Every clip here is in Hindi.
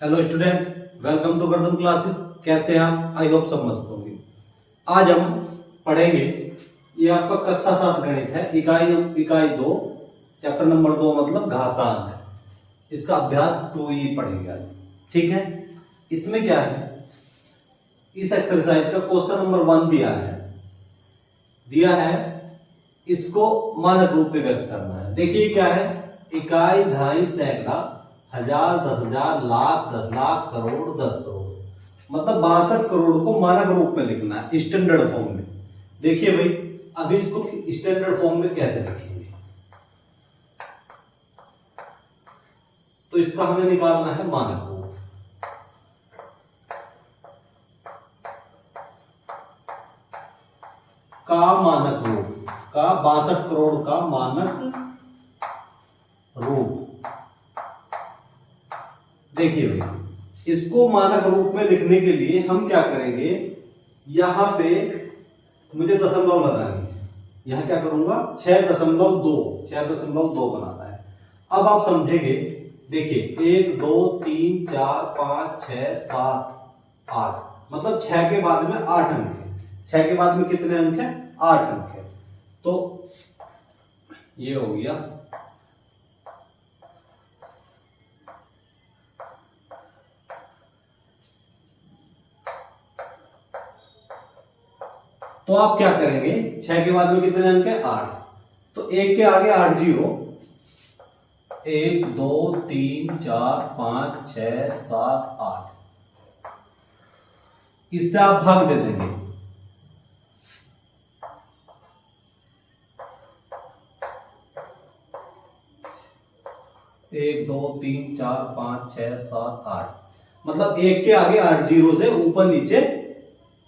हेलो स्टूडेंट, वेलकम टू गर्दन क्लासेस। कैसे हैं आप? आई होप सब मस्त होंगे। आज हम पढ़ेंगे, ये आपका कक्षा 7 गणित है, इकाई 2, चैप्टर नंबर 2 मतलब घातांक। इसका अभ्यास 2E पढ़ेंगे आज। ठीक है, इसमें क्या है, इस एक्सरसाइज का क्वेश्चन नंबर 1 दिया है, इसको मानक रूप में व्यक्त करना है। देखिए क्या है, इकाई, दहाई, सैकड़ा, हजार, 10,000, लाख, 10 लाख, करोड़, 10 करोड़, मतलब 62 करोड़ को मानक रूप में लिखना है, स्टैंडर्ड फॉर्म में। देखिए भाई, अभी इसको स्टैंडर्ड फॉर्म में कैसे लिखेंगे, तो इसका हमें निकालना है मानक रूप। का मानक रूप, का 62 करोड़ का मानक रूप। देखिए भाई, इसको मानक रूप में लिखने के लिए हम क्या करेंगे, यहां पे मुझे दशमलव लगानी है। यहां क्या करूंगा, 6.2 बनाता है। अब आप समझेंगे, देखिए 1 2 3 4 5 6 7 8, मतलब 6 के बाद में 8 अंक है। 6 के बाद में कितने अंक है? 8 अंक है। तो ये हो गया, तो आप क्या करेंगे, 6 के बाद में कितने अंक है? 8। तो 1 के आगे 8 जीरो, 1 2 3 4 5 6 7 8, इससे आप भाग दे देंगे। एक 2 3 4 5 6 7 8, मतलब 1 के आगे 8 जीरो से ऊपर नीचे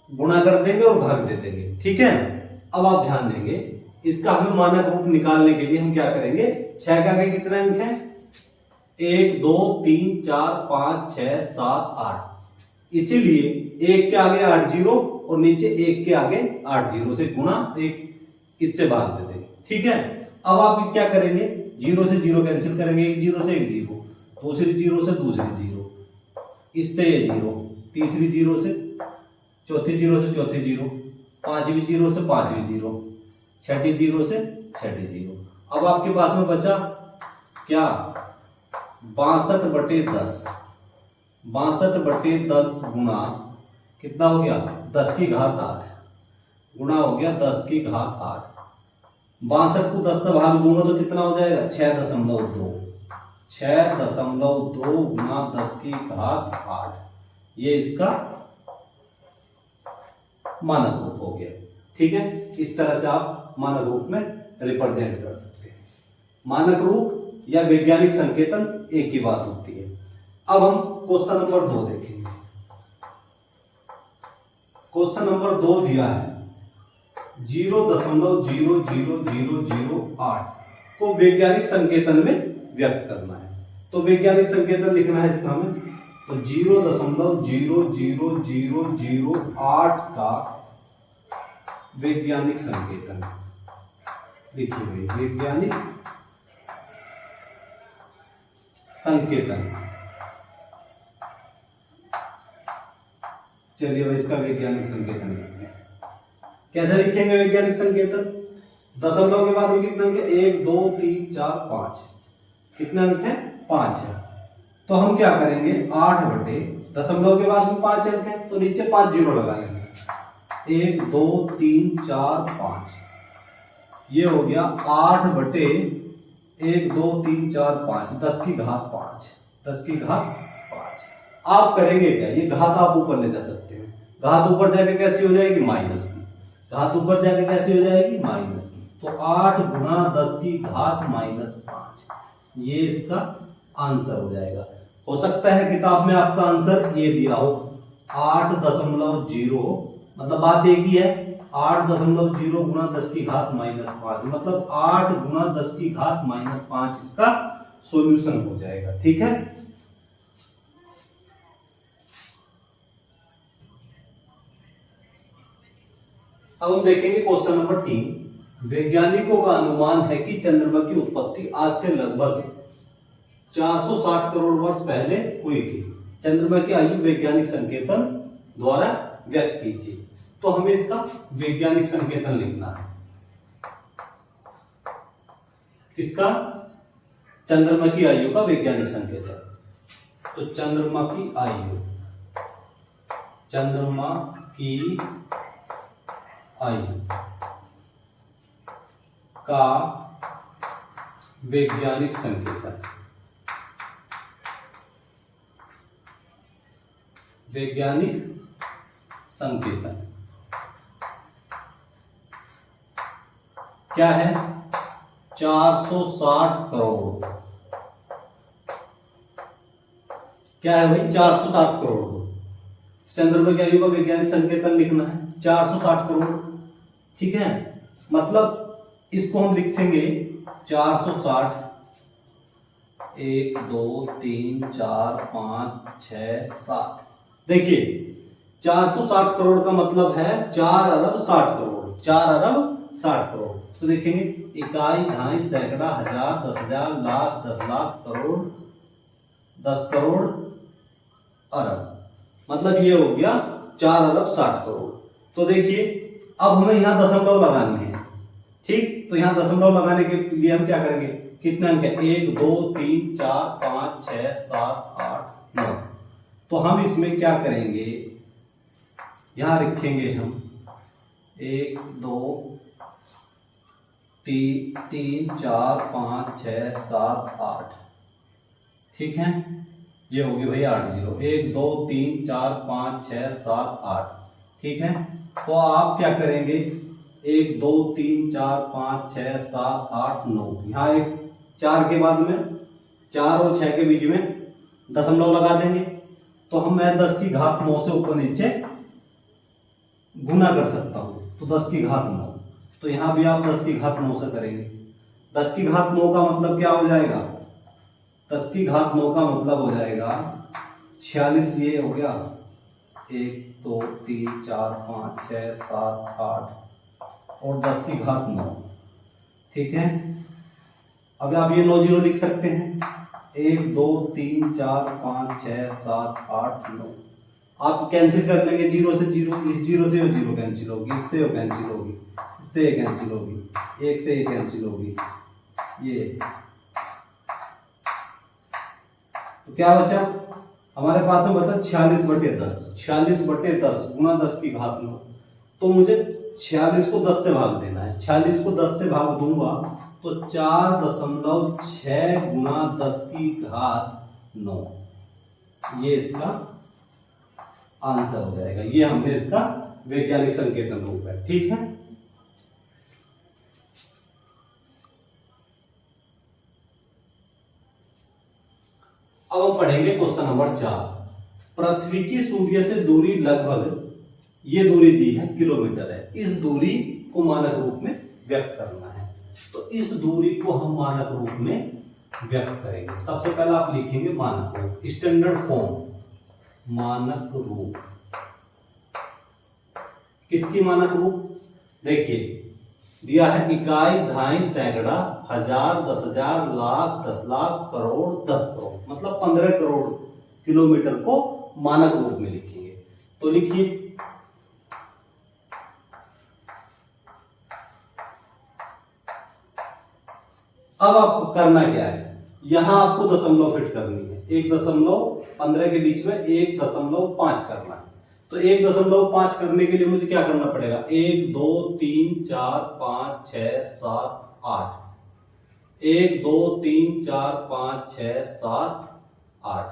गुणा कर देंगे और भाग दे देंगे। ठीक है, अब आप ध्यान देंगे, इसका हमें मानक रूप निकालने के लिए हम क्या करेंगे, 6 के आगे कितने अंक हैं? 1 2 3 4 5 6 7 8, इसीलिए 1 के आगे 8 जीरो और नीचे 1 के आगे 8 जीरो से गुणा 1, इससे भाग दे देंगे। ठीक है, अब आप क्या करेंगे, जीरो से जीरो कैंसिल करेंगे, एक जीरो से एक जीरो, दूसरी जीरो से दूसरी जीरो, इससे ये जीरो, तीसरी जीरो से चौथी जीरो से चौथी जीरो, पांचवी जीरो से पांचवी जीरो, छठी जीरो से छठी जीरो। अब आपके पास में बचा क्या, 62/10। 62/10 गुणा कितना हो गया, 10 की घात 8 गुणा हो गया 10 की घात 8। 62 को 10 से भाग दूंगा तो कितना हो जाएगा, 6.2। 6.2 गुणा 10 की घात 8, ये इसका मानक रूप हो गया। ठीक है, इस तरह से आप मानक रूप में रिप्रेजेंट कर सकते हैं। मानक रूप या वैज्ञानिक संकेतन एक ही बात होती है। अब हम क्वेश्चन नंबर 2 देखेंगे। क्वेश्चन नंबर 2 दिया है, 0.00008 को वैज्ञानिक संकेतन में व्यक्त करना है। तो वैज्ञानिक संकेतन लिखना है इसका हमें, तो 0.00008 का वैज्ञानिक संकेतन लिखिए। वैज्ञानिक संकेतन, चलिए भाई इसका वैज्ञानिक संकेतन लिखते हैं। कैसे लिखेंगे वैज्ञानिक संकेतन, दशमलव के बाद में कितने अंक है, 1 2 3 4 5, कितने अंक है, 5 है। तो हम क्या करेंगे, 8 बटे दशमलव के बाद में 5 अंक है तो नीचे 5 जीरो लगा लेंगे, 1 2 3 4 5, ये हो गया 8 बटे 1 2 3 4 5, 10 की घात 5, 10 की घात 5। आप करेंगे क्या, ये घात आप ऊपर ले जा सकते हैं। घात ऊपर जाके कैसी हो जाएगी, माइनस की। घात ऊपर जाके कैसी हो जाएगी, माइनस की। तो 8 गुणा 10 की घात -5, ये इसका आंसर हो जाएगा। हो सकता है किताब में आपका आंसर ये दिया हो 8.0, मतलब बात एक ही है, 8.0 गुणा 10 की घात -5, मतलब 8 गुणा 10 की घात -5 इसका सॉल्यूशन हो जाएगा। ठीक है, अब हम देखेंगे क्वेश्चन नंबर 3। वैज्ञानिकों का अनुमान है कि चंद्रमा की उत्पत्ति आज से लगभग 460 करोड़ वर्ष पहले हुई थी। चंद्रमा की आयु वैज्ञानिक संकेतन द्वारा व्यक्त कीजिए। तो हमें इसका वैज्ञानिक संकेतन लिखना है। किसका? चंद्रमा की आयु का वैज्ञानिक संकेतन। तो चंद्रमा की आयु, चंद्रमा की आयु का वैज्ञानिक संकेतन, वैज्ञानिक संकेतन क्या है? 460 करोड़। क्या है भाई? 460 करोड़। चंद्रमा की आयु का वैज्ञानिक संकेतन लिखना है 460 करोड़। ठीक है, मतलब इसको हम लिखेंगे 460, 1 2 3 4 5 6 7। देखिए 460 करोड़ का मतलब है 4 अरब 60 करोड़, 4 अरब 60 करोड़। तो देखेंगे इकाई, दहाई, सैकड़ा, हजार, 10,000, लाख, 10 लाख, करोड़, 10 करोड़, अरब। मतलब ये हो गया 4 अरब 60 करोड़। तो देखिए अब हमें यहाँ दशमलव लगानी है। ठीक, तो यहाँ दशमलव लगाने के लिए हम क्या करेंगे? कितने अंक है? 1 2 3 4 5 6 7 8 9। तो हम इसमें क्या करेंगे? यहाँ लिखेंगे हम 1 2 3 4 5 6 7 8। ठीक है, ये हो गए भाई 8 जीरो। 1 2 3 4 5 6 7 8। ठीक है, तो आप क्या करेंगे? 1 2 3 4 5 6 7 8 9। यहाँ एक 4 के बाद में 4 और 6 के बीच में दशमलव लगा देंगे। तो हम मैं 10 की घात 9 से ऊपर नीचे गुना कर सकता हूँ। तो 10 की घात 9। तो यहाँ भी आप 10 की घात 9 से करेंगे। 10 की घात 9 का मतलब क्या हो जाएगा? 10 की घात 9 का मतलब हो जाएगा 46। ये हो गया 1 2 3 4 5 6 7 8 और 10 की घात 9। ठीक है, अब आप ये 9 जीरो लिख सकते हैं। 1 2 3 4 5 6 7 8 9। आप कैंसिल कर लेंगे जीरो से जीरो, इस जीरो से वो जीरो कैंसिल होगी, इससे वो कैंसिल होगी, इससे ये कैंसिल होगी, 1 से ये कैंसिल होगी, ये। तो क्या बचा हमारे पास में? बता 46/10। 46/10 गुना 10 की घात 9। तो मुझे 46 को 10 से भाग देना है। 46 को 10 से भाग दूंगा तो 4.6 गुना 10 की घात 9। ये इसका आंसर हो जाएगा। ये हमने इसका वैज्ञानिक संकेतन रूप है। ठीक है, अब हम पढ़ेंगे क्वेश्चन नंबर 4। पृथ्वी की सूर्य से दूरी लगभग, ये दूरी दी है किलोमीटर है। इस दूरी को मानक रूप में व्यक्त करना है। तो इस दूरी को हम मानक रूप में व्यक्त करेंगे। सबसे पहले आप लिखेंगे मानक रूप, स्टैंडर्ड फॉर्म। मानक रूप किसकी मानक रूप? देखिए दिया है इकाई, दहाई, सैकड़ा, हजार, 10,000, लाख, 10 लाख, करोड़, 10 करोड़। मतलब 15 करोड़ किलोमीटर को मानक रूप में लिखेंगे। तो लिखिए अब आपको करना क्या है? यहां आपको दशमलव फिट करनी है। 1.15 के बीच में 1.5 करना है। तो 1.5 करने के लिए मुझे क्या करना पड़ेगा? 1 2 3 4 5 6 7 8। 1 2 3 4 5 6 7 8।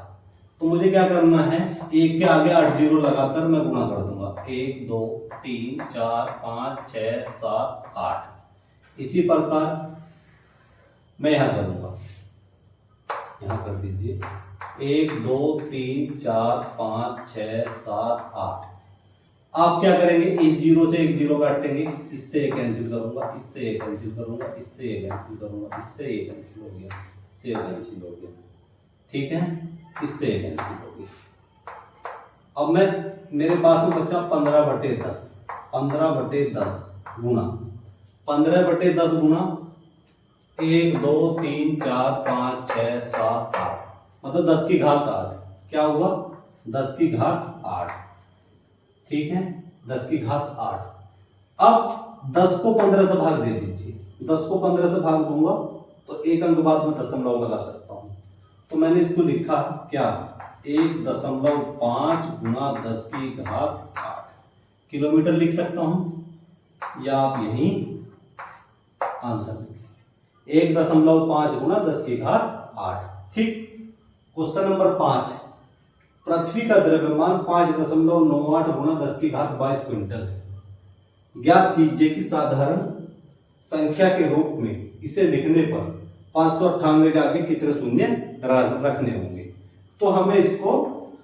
तो मुझे क्या करना है? 1 के आगे 8 जीरो लगाकर मैं गुणा कर दूंगा। 1 2 3 4 5 6 7 8। इसी प्रकार मैं यहां करूंगा, यहां कर दीजिए। 1 2 3 4 5 6 7 8। आप क्या करेंगे? इस जीरो से एक जीरो काटेंगे, इससे एक कैंसिल करूंगा, इससे एक कैंसिल करूंगा, इससे एक कैंसिल करूंगा, इससे एक कैंसिल हो गया, इससे एक कैंसिल हो गया। ठीक है, इससे एक कैंसिल हो गया। अब मैं मेरे पास में बचा 15/10। 15/10 गुना 15/10 गुना 1 2 3 4 5 6 7 8। मतलब 10 की घात 8। क्या हुआ? 10 की घात 8, ठीक है, 10 की घात 8। अब 10 को 15 से भाग दे दीजिए, 10 को 15 से भाग दूंगा तो एक अंक बाद में दशमलव लगा सकता हूं। तो मैंने इसको लिखा क्या, 1.5 गुणा 10 की घात 8 किलोमीटर लिख सकता हूं, या आप यही आंसर लिखें 1.5 गुणा 10 की घात 8। ठीक। क्वेश्चन नंबर 5, पृथ्वी का द्रव्यमान 5.98 गुणा 10 की घात 22 क्विंटल है। ज्ञात कीजिए कि साधारण संख्या के रूप में इसे लिखने पर 598 के आगे कितने शून्य रखने होंगे। तो हमें इसको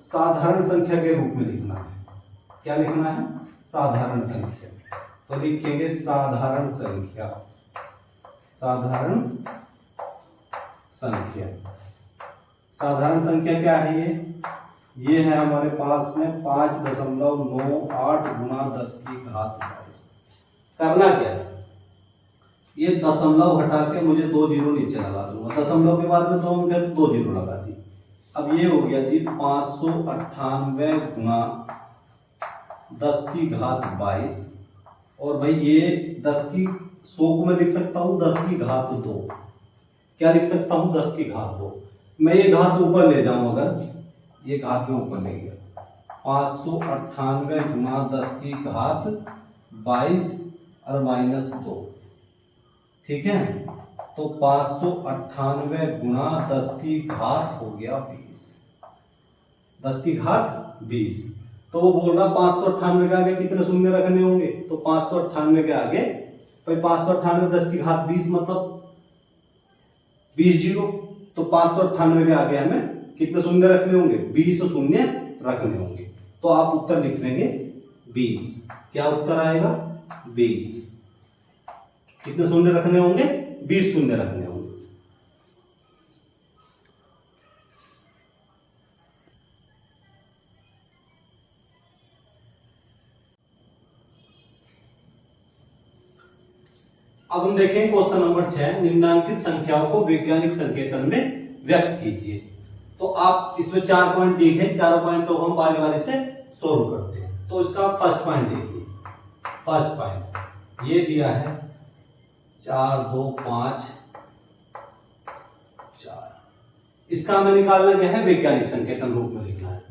साधारण संख्या के रूप में लिखना है। क्या लिखना है, साधारण संख्या। तो लिखेंगे साधारण संख्या, साधारण संख्या। साधारण संख्या क्या है, ये है हमारे पास में 5.98 गुणा 10 की घात 22। करना क्या है, ये दशमलव हटा के मुझे 2 जीरो नीचे लगा दूंगा, दशमलव के बाद में 2 अंक है तो 2 जीरो लगा दी। अब ये हो गया जी 598 गुणा 10 की घात 22, और भाई ये 10 की 100 को मैं लिख सकता हूँ 10 की घात 2। क्या लिख सकता हूँ, 10 की घात 2। मैं ये घात ऊपर ले जाऊं, अगर ये घात में ऊपर ले गया 598 गुणा 10 की घात 22 और -2, ठीक है। तो 598 गुणा 10 की घात हो गया 20, 10 की घात 20। तो वो बोल रहा 598 के आगे कितने शून्य रखने होंगे, तो 598 के आगे भाई 598 10 की घात 20 मतलब 20 जीरो। तो 598 के आगे हमें कितने शून्य रखने होंगे, 20 शून्य रखने होंगे। तो आप उत्तर लिख लेंगे 20। क्या उत्तर आएगा, 20। कितने शून्य रखने होंगे, 20 शून्य रखने होंगे। अब हम देखें क्वेश्चन नंबर 6, निम्नांकित संख्याओं को वैज्ञानिक संकेतन में व्यक्त कीजिए। तो आप इसमें 4 पॉइंट दिए हैं, 4 पॉइंट को हम बारी बारी से सोल्व करते हैं। तो इसका फर्स्ट पॉइंट देखिए, फर्स्ट पॉइंट ये दिया है 4 2 5 4। इसका हमें निकालना क्या है, वैज्ञानिक संकेतन रूप में लिखना है।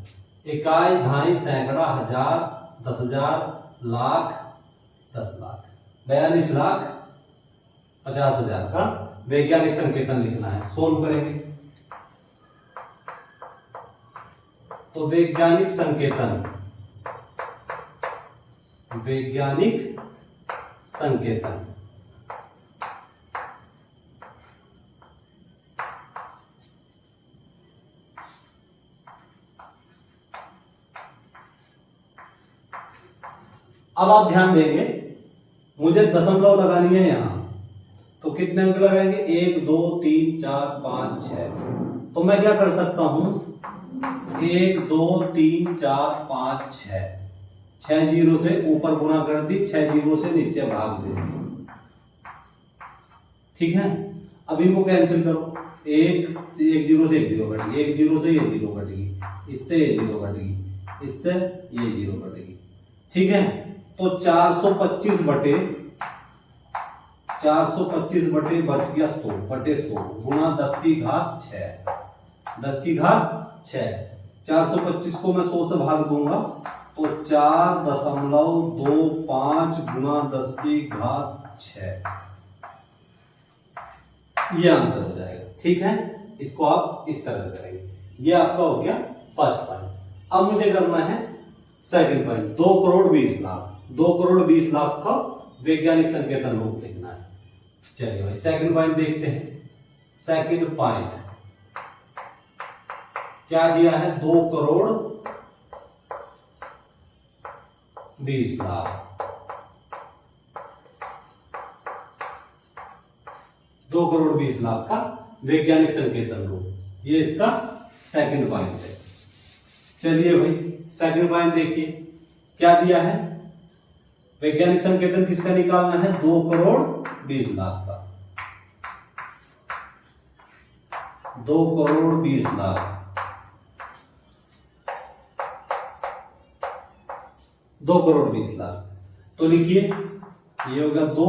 इकाई, दहाई, सैकड़ा, हजार, 10,000, लाख, 10 लाख, 42 लाख 50,000 का वैज्ञानिक संकेतन लिखना है। सोल्व करेंगे तो वैज्ञानिक संकेतन, वैज्ञानिक संकेतन अब आप ध्यान देंगे, मुझे दशमलव लगानी है यहां, तो कितने अंक लगाएंगे, 1 2 3 4 5 6। तो मैं क्या कर सकता हूं, 1 2 3 4 5 6, 6 जीरो से ऊपर गुणा कर दी, 6 जीरो से नीचे भाग दे दी, ठीक है। अब इनको कैंसिल करो, एक जीरो से एक जीरो कट गई, एक जीरो से ये जीरो कट गई, इससे ये जीरो कट गई, इससे ये जीरो कट गई, ठीक है। तो 425 बटे बच गया 100 बटे 100 गुणा 10 की घात 6, 10 की घात 6। 425 को मैं 100 से भाग दूंगा तो 4.25 गुणा 10 की घात 6, ये आंसर हो जाएगा, ठीक है। इसको आप इस तरह से करेंगे। ये आपका हो गया फर्स्ट पॉइंट। अब मुझे करना है सेकंड पॉइंट, 2 करोड़ 20 लाख, 2 करोड़ 20 लाख का वैज्ञानिक संकेतन रूप लिखना है। चलिए भाई सेकंड पॉइंट देखते हैं। सेकंड पॉइंट क्या दिया है, 2 करोड़ 20 लाख, 2 करोड़ 20 लाख का वैज्ञानिक संकेतन रूप, ये इसका सेकंड पॉइंट है। चलिए भाई सेकंड पॉइंट देखिए क्या दिया है, वैज्ञानिक संकेतन किसका निकालना है, 2 करोड़ 20 लाख का, 2 करोड़ 20 लाख। 2,20,00,000। तो लिखिए ये होगा 2,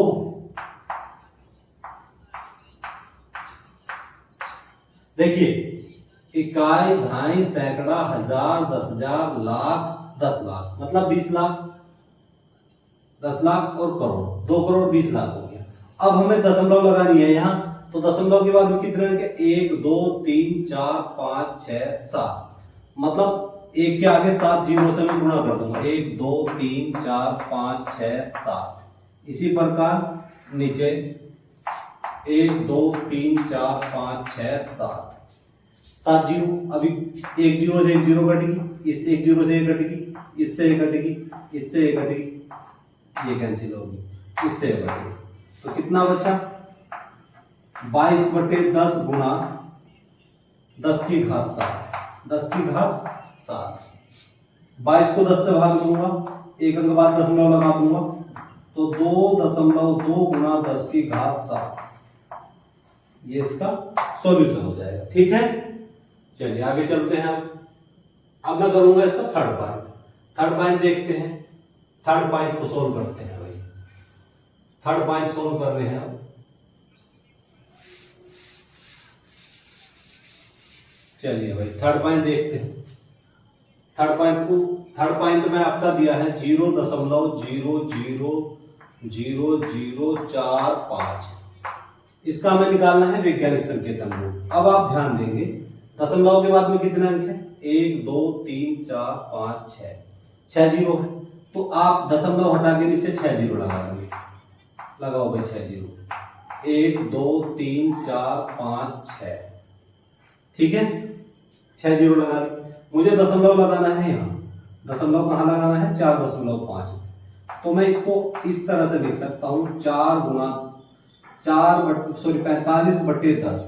देखिए इकाई, ढाई, सैकड़ा, हजार, 10,000, लाख, 10,00,000 मतलब 20,00,000, 10,00,000 और करोड़, 2,20,00,000 हो गया। अब हमें दशमलव लगानी है यहाँ, तो दशमलव के बाद में कितने अंक है? 1 2 3 4 5 6 7, मतलब एक के आगे 7 जीरो से मैं गुणा कर दूंगा। 1 2 3 4 5 6 7। इसी प्रकार नीचे 1 2 3 4 5 6 7, 7 जीरो। अभी एक जीरो से एक जीरो कटेगी, इस एक जीरो से एक कटेगी, इससे एक कटेगी, इससे एक कटेगी, ये कैंसिल होगी, इससे एक कटेगी। तो कितना बचा? 22/10 गुणा 10 की घात 7, 10 की घात 7। 22 को 10 से भाग दूंगा, एक अंक बाद दशमलव लगा दूंगा, तो 2.2 गुणा 10 की घात 7, ये इसका सॉल्यूशन हो जाएगा। ठीक है, चलिए आगे चलते हैं। अब मैं करूंगा इसका थर्ड पॉइंट। थर्ड पॉइंट देखते हैं, थर्ड पॉइंट को सोल्व करते हैं भाई। थर्ड पॉइंट सोल्व कर रहे हैं अब। चलिए भाई थर्ड पॉइंट देखते हैं। थर्ड पॉइंट में आपका दिया है 0.000045। इसका हमें निकालना है वैज्ञानिक संकेतन रूप। अब आप ध्यान देंगे दशमलव के बाद में कितने अंक है? 1 2 3 4 5 6, 6 जीरो है, तो आप दशमलव हटा के नीचे 6 जीरो लगा देंगे। लगाओ भाई 6 जीरो, 1 2 3 4 5 6, ठीक है, 6 जीरो लगा दी। मुझे दशमलव लगाना है यहाँ, दशमलव कहाँ लगाना है? 4.5। तो मैं इसको इस तरह से लिख सकता हूँ 45/10,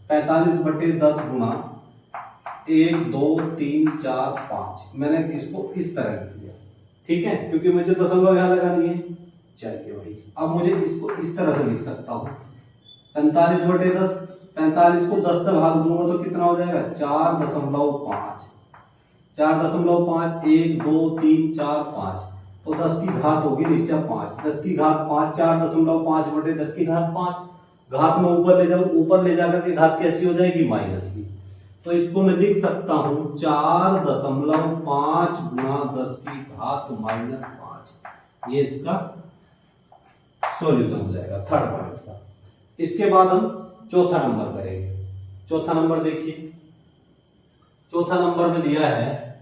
45/10 गुणा 1 2 3 4 5। मैंने इसको इस तरह लिख दिया, ठीक है, क्योंकि मुझे दशमलव यहाँ लगानी है। चलिए भाई अब मुझे इसको इस तरह से लिख सकता हूँ 45/10, 45 को 10 से भाग दूंगा तो कितना हो जाएगा? 4.5, 4.5, 1 2 3 4 5, तो 10 की घात होगी नीचे 5, 10 की घात 5, 4.5/10 की घात 5। घात में ऊपर ले जाऊं, ऊपर ले जाकर के घात कैसी हो जाएगी? माइनस की। तो इसको मैं लिख सकता हूं 4.5 गुणा 10 की घात -5। ये इसका सॉल्यूशन हो जाएगा थर्ड पॉइंट का। इसके बाद हम चौथा नंबर करेंगे। चौथा नंबर देखिए, चौथा नंबर में दिया है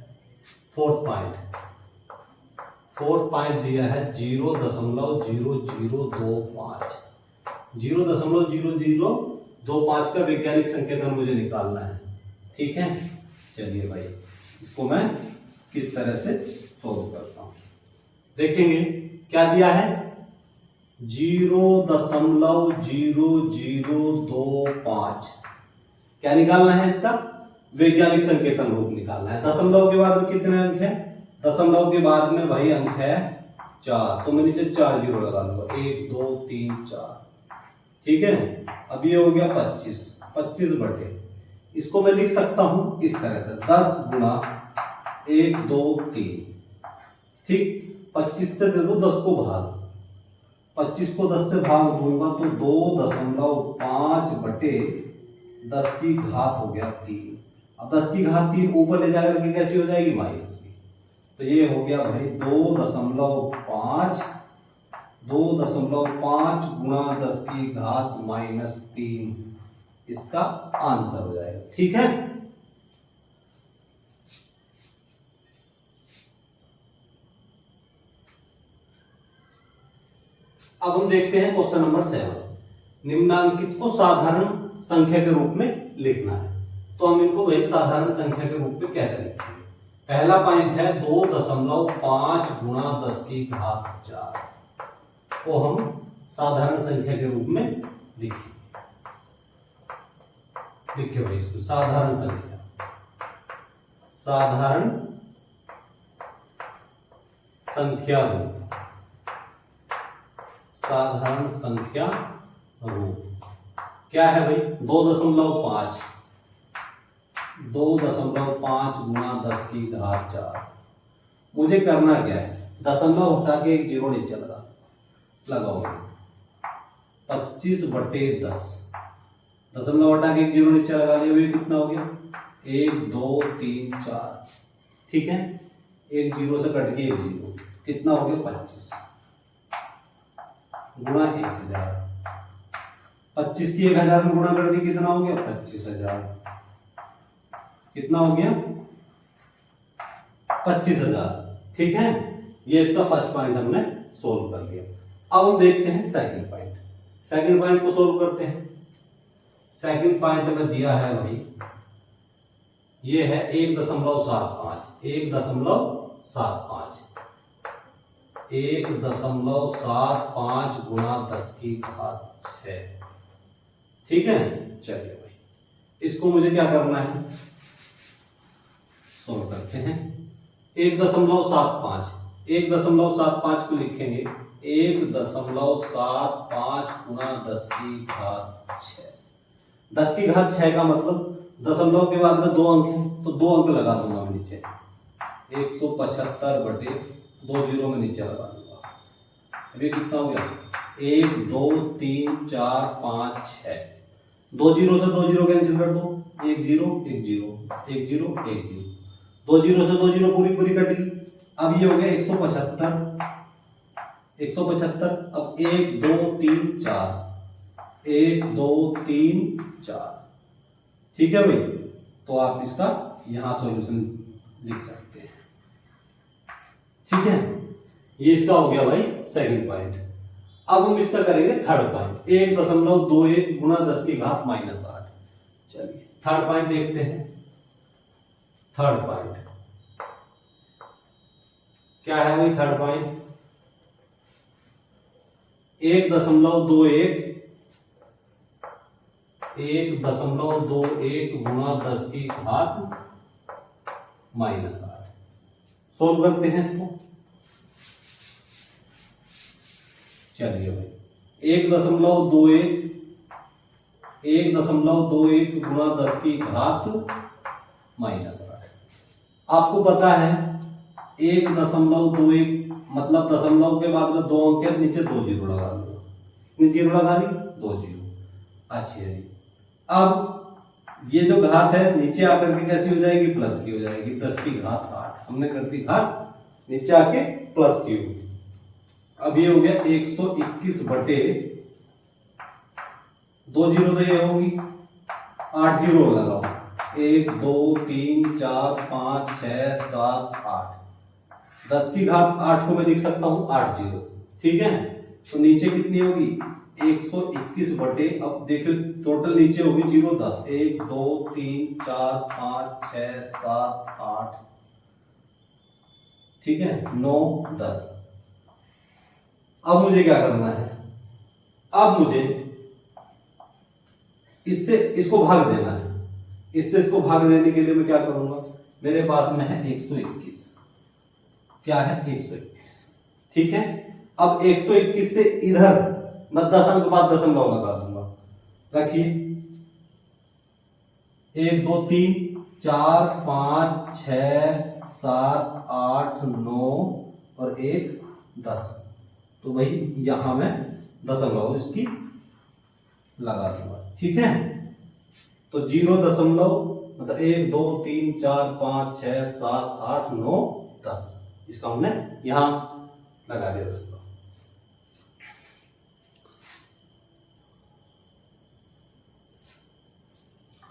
फोर्थ पॉइंट। फोर्थ पॉइंट दिया है 0.0025। 0.0025 का वैज्ञानिक संकेतन मुझे निकालना है, ठीक है। चलिए भाई इसको मैं किस तरह से सोल्व करता हूं, देखेंगे क्या दिया है। 0.0025 क्या निकालना है? इसका वैज्ञानिक संकेतन रूप निकालना है। दशमलव के बाद में कितने अंक है? दशमलव के बाद में भाई अंक है 4, तो मैं नीचे 4 जीरो लगा लूंगा, 1 2 3 4, ठीक है। अब ये हो गया 25, 25/, इसको मैं लिख सकता हूं इस तरह से 10 गुणा 1 2 3, ठीक। 25 से दे दो 10 को भाग, 25 को 10 से भाग दूंगा तो 2.5/10 की घात हो गया 3। अब 10 की घात 3 ऊपर ले जाकर के कैसी हो जाएगी? माइनस की। तो ये हो गया भाई 2.5 गुणा 10 की घात -3, इसका आंसर हो जाएगा, ठीक है। अब हम देखते हैं क्वेश्चन नंबर 7। निम्नांकित को साधारण संख्या के रूप में लिखना है, तो हम इनको वही साधारण संख्या के रूप में कैसे लिखेंगे। पहला पॉइंट है 2.5 गुणा 10 की घात 4 को हम साधारण संख्या के रूप में लिखेंगे। लिखिए भाई इसको साधारण संख्या, साधारण संख्या रूप, साधारण संख्या रूप क्या है भाई? 2.5 गुणा 10 की घात 4। मुझे करना क्या है? दशमलव हटा के एक जीरो नीचे लगाओगे 25/10। दशमलव हटा के एक जीरो नीचे लगा लिया, ये कितना हो गया 1 2 3 4। ठीक है, एक जीरो से कट के एक जीरो, कितना हो गया 25 गुणा 1000। 25 की 1000 में गुणा कर दी, कितना हो गया 25,000। कितना हो गया 25,000। ठीक है, ये इसका फर्स्ट पॉइंट हमने सोल्व कर लिया। अब हम देखते हैं सेकंड पॉइंट। सेकंड पॉइंट को सोल्व करते हैं। सेकंड पॉइंट में दिया है भाई, ये है 1.75। 1.75 1.75 गुणा 10⁶। ठीक है, चलिए भाई इसको मुझे क्या करना है, सोल्व करते हैं। 1.75 1.75 को लिखेंगे 1.75 गुणा 10⁶। 10⁶ का मतलब दशमलव के बाद में 2 अंक है, तो 2 अंक लगा दूंगा मैं नीचे। 175/2 जीरो में नीचे लगा दूंगा। अभी कितना हो गया 1 2 3 4 5 6। 2 जीरो से 2 जीरो कैंसिल कर दो, 1 0 1 0 1 0 1 0। 2 जीरो से 2 जीरो पूरी पूरी कट गई। अब ये हो गया 175। 175 अब 1 2 3 4 1 2 3 4। ठीक है भाई, तो आप इसका यहां सॉल्यूशन लिख सकते हैं। ठीक है, ये इसका हो गया भाई सेकंड पॉइंट। अब हम इसका करेंगे थर्ड पॉइंट, 1.21 गुणा 10⁻⁻8। चलिए थर्ड पॉइंट देखते हैं। थर्ड पॉइंट क्या है भाई, थर्ड पॉइंट 1.21 गुणा 10⁻⁻8। सोल्व करते हैं इसको। चलिए भाई 1.21 गुणा 10⁻⁻8। आपको पता है 1.21 मतलब दशमलव के बाद में 2 अंक है, नीचे 2 जीरो लगा दो, जीरो लगा ली 2 जीरो। अच्छा जी, अब ये जो घात है नीचे आकर के कैसी हो जाएगी, प्लस की हो जाएगी। 10⁸ हमने कर दी घात नीचे आके प्लस की होगी। अब ये हो गया 121/2 जीरो तो ये होगी 8 जीरो लगाओ, 1 2 3 4 5 6 7 8। 10⁸ को मैं लिख सकता हूं 8 जीरो। ठीक है, तो नीचे कितनी होगी 121 अब देखिए टोटल नीचे होगी 0 10 1 2 3 4 5 6 7 8। ठीक है, 9 10। अब मुझे क्या करना है, अब मुझे इससे इसको भाग देना है। इससे इसको भाग देने के लिए मैं क्या करूंगा, मेरे पास में है 121। क्या है 121। ठीक है, अब 121 से इधर मैं 10 अंक बाद दशमलव लगा दूंगा। रखिए 1 2 3 4 5 6 7 8 9 और 1 10। तो भाई यहां मैं दशमलव इसकी लगा दूंगा। ठीक है, तो 0 दशमलव मतलब 1 2 3 4 5 6 7 8 9 10 इसका हमने यहां लगा दिया दशमलव।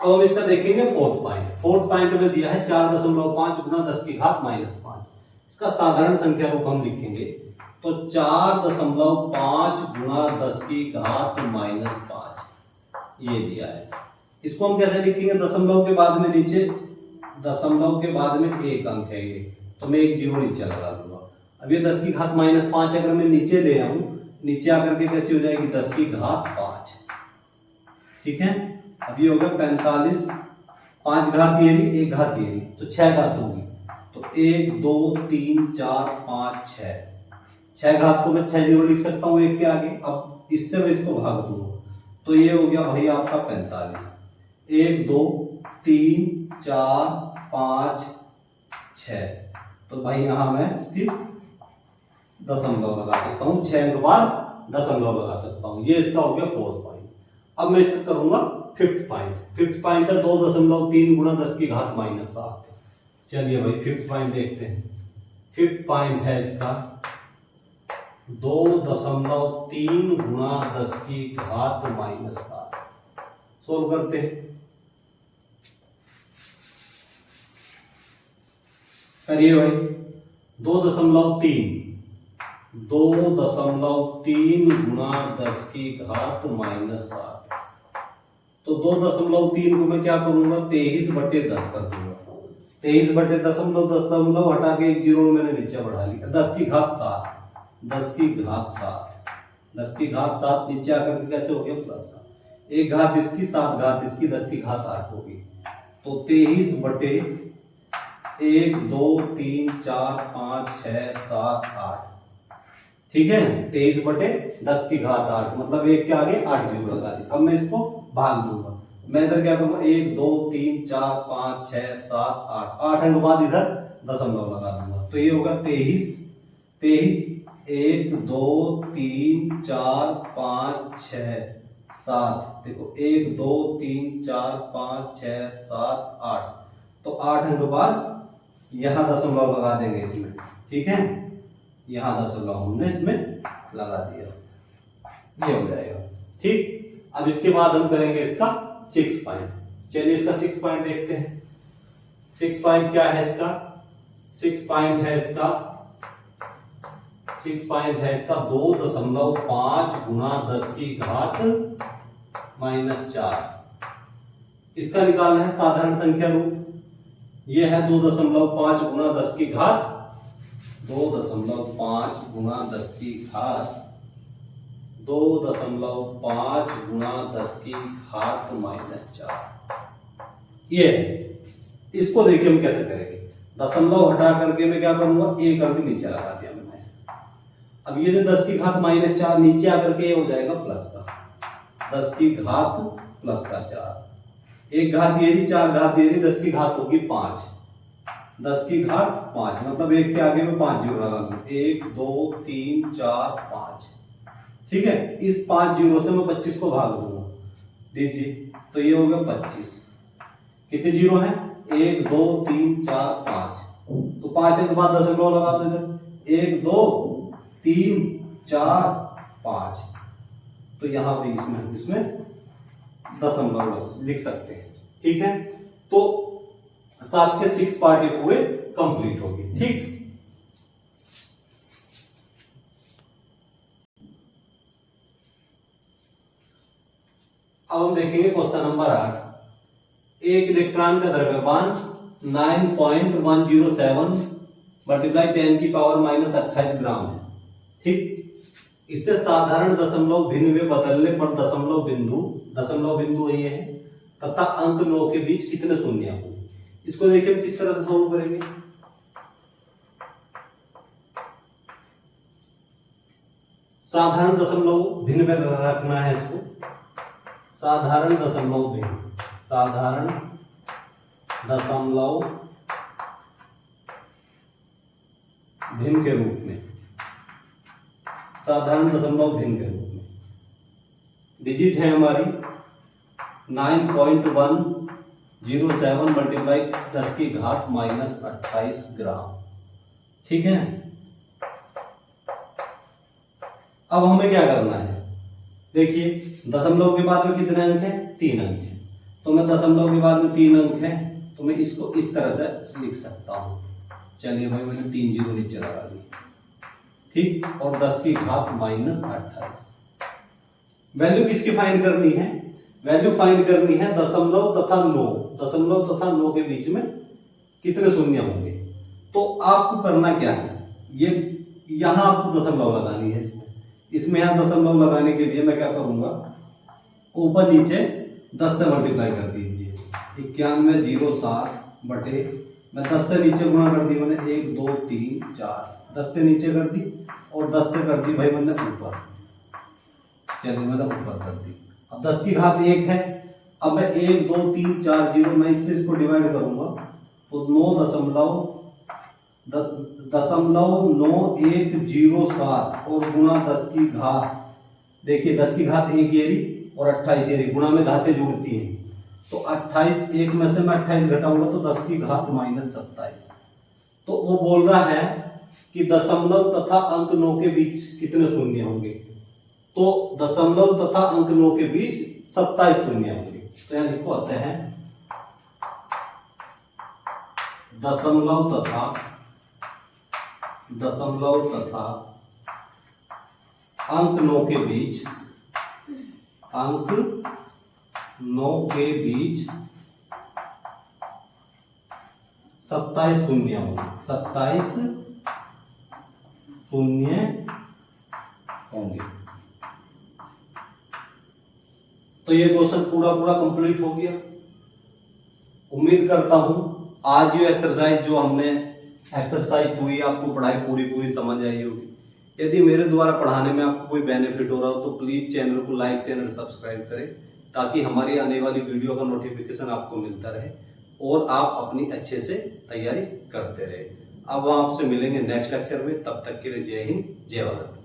अब हम इसका देखेंगे फोर्थ पॉइंट। फोर्थ पॉइंट में दिया है 4.5 गुणा 10⁻⁻5। इसका साधारण संख्या रूप हम लिखेंगे तो 4.5 गुणा 10⁻⁻5 ये दिया है। इसको हम कैसे लिखेंगे, दशमलव के बाद में नीचे दशमलव के बाद में एक अंक है ये, तो मैं एक जीरो नीचे लगा दूंगा। अब ये 10⁻⁻5 अगर मैं नीचे ले आऊं, नीचे आकर के कैसी हो जाएगी 10⁻5। ठीक है, अब ये हो गया 45। 5 घात ये रही, 1 घात ये रही, तो 6 घात होगी। तो 1 2 3 4 5 6। 6 घात को मैं 6 जीरो लिख सकता हूँ 1 के आगे। अब इससे मैं इसको भाग दूंगा तो ये हो गया भाई आपका 45। 1 2 3 4 5 6। तो भाई यहां मैं इसकी दशमलव लगा सकता हूँ, 6 अंक बाद दशमलव लगा सकता हूँ। ये इसका हो गया 4th पॉइंट। अब मैं इसका करूंगा 5th पॉइंट। 5th पॉइंट है 2.3 गुणा 10 की घात -7। चलिए भाई 5th पॉइंट देखते हैं। 5th पॉइंट है इसका 2.3 गुणा 10 की घात -7। सोल्व करते हैं, करिए भाई। 2.3 गुणा 10 की घात -7। तो 2.3 को मैं क्या करूंगा, 23/10 कर दूंगा। 23/10 हटा के एक जीरो मैंने नीचे बढ़ा लिया। 10 की घात 7, 10 की घात 7, 10 की घात 7 नीचे आकर के कैसे हो गया प्लस का, एक घात इसकी 7 घात इसकी, 10 की घात 8 होगी। तो 23/1 2 3 4 5 6 7 8, ठीक है। 23/10 की घात 8 मतलब 1 के आगे 8 जीरो लगा दी। अब मैं इसको भाग दूंगा। मैं इधर क्या करूंगा, 1 2 3 4 5 6 7 8, 8 अंक बाद इधर दशमलव लगा दूंगा। तो ये होगा 23 1 2 3 4 5 6 7। देखो 1 2 3 4 5 6 7 8, तो 8 अंक बाद यहां दशमलव लगा देंगे इसमें, ठीक है। यहां दशमलव हमने इसमें लगा दिया, ये हो जाएगा, ठीक। अब इसके बाद हम करेंगे इसका 6 पॉइंट। चलिए इसका 6 पॉइंट देखते हैं। 6 पॉइंट क्या है इसका, 6 पॉइंट है इसका 2.5 गुणा 10 की घात -4। इसका निकालना है साधारण संख्या रूप। यह है 2.5 गुणा 10 की घात 2.5 गुणा 10 की घात 2.5 गुणा 10 की घात -4। ये इसको देखिए हम कैसे करेंगे। दशमलव हटा करके मैं क्या करूंगा, एक अंक नीचे लगा दिया मैंने। अब ये जो 10 की घात -4 नीचे आकर के ये हो जाएगा प्लस का, 10 की घात प्लस का 4। एक घात ये रही, 4 घात ये रही, 10 की घात होगी 5, 10 की घात 5 मतलब 1 के आगे में 5 जीरो लगा दूं, 1 2 3 4 5, ठीक है। इस 5 जीरो से मैं 25 को भाग दूंगा, दीजिए। तो ये हो गया 25। कितने जीरो हैं, 1 2 3 4 5, तो 5 के बाद दशमलव लगा दो इधर, 1 2 3 4 5, तो यहां पे इसमें दशमलव लिख सकते हैं, ठीक है। तो 7 के 6 पार्ट ये पूरे कंप्लीट हो गए, ठीक। अब हम देखेंगे क्वेश्चन नंबर 8। एक इलेक्ट्रॉन का द्रव्यमान 9.107 मल्टीप्लाई 10 की पावर -28 ग्राम है, ठीक। इससे साधारण दशमलव भिन्न में बदलने पर दशमलव बिंदु ये है तथा अंक 9 के बीच कितने शून्य होंगे। इसको देखिए किस तरह से सोल्व करेंगे। साधारण दशमलव भिन्न में रखना है इसको, साधारण दशमलव भिन्न के रूप में, साधारण दशमलव भिन्न के रूप में डिजिट है हमारी 9.107 मल्टीप्लाई 10 की घात -28 ग्राम, ठीक है। अब हमें क्या करना है, देखिए दशमलव के बाद में कितने अंक हैं, 3 अंक हैं। तो मैं दशमलव के बाद में 3 अंक हैं, तो मैं इसको इस तरह से लिख सकता हूं। चलिए भाई मैंने 3 जीरो नीचे लगा दी, ठीक। और 10 की घात -28। वैल्यू किसकी फाइंड करनी है, वैल्यू फाइंड करनी है दशमलव तथा 9 के बीच में कितने शून्य होंगे। तो आपको करना क्या है, ये यहां आपको दशमलव लगानी है इसमें यहां दशमलव लगाने के लिए मैं क्या करूंगा, ऊपर नीचे 10 से मल्टीप्लाई कर दीजिए। 9107 बटे मैं 10 से नीचे गुणा कर दी मैंने, 1 2 3 4, 10 से नीचे कर दी और 10 से कर दी भाई मैंने ऊपर, चलिए मैंने ऊपर कर दी। अब 10 की घात 1 है, अब मैं 1 2 3 4 जीरो मैं इससे इसको डिवाइड करूंगा तो 0.9107 और गुणा 10 की घात, देखिए 10 की घात 1 ये रही और 28 ये रही, गुणा में घातें जुड़ती हैं तो 28, एक में से मैं 28 घटाऊंगा तो 10 की घात -27। तो वो बोल रहा है कि दशमलव तथा अंक 9 के बीच कितने शून्य होंगे, तो दशमलव तथा अंक 9 के बीच 27 शून्य होंगे। तो यहाँ लिखो आते हैं दशमलव तथा अंक 9 के बीच 27 शून्य होंगे, 27 शून्य होंगे। तो ये क्वेश्चन पूरा कंप्लीट हो गया। उम्मीद करता हूं आज ये एक्सरसाइज जो हमने एक्सरसाइज हुई आपको पढ़ाई पूरी समझ आई होगी। यदि मेरे द्वारा पढ़ाने में आपको कोई बेनिफिट हो रहा हो तो प्लीज चैनल को लाइक शेयर सब्सक्राइब करें ताकि हमारी आने वाली वीडियो का नोटिफिकेशन आपको मिलता रहे और आप अपनी अच्छे से तैयारी करते रहे। अब हम आपसे मिलेंगे नेक्स्ट लेक्चर में, तब तक के लिए जय हिंद जय भारत।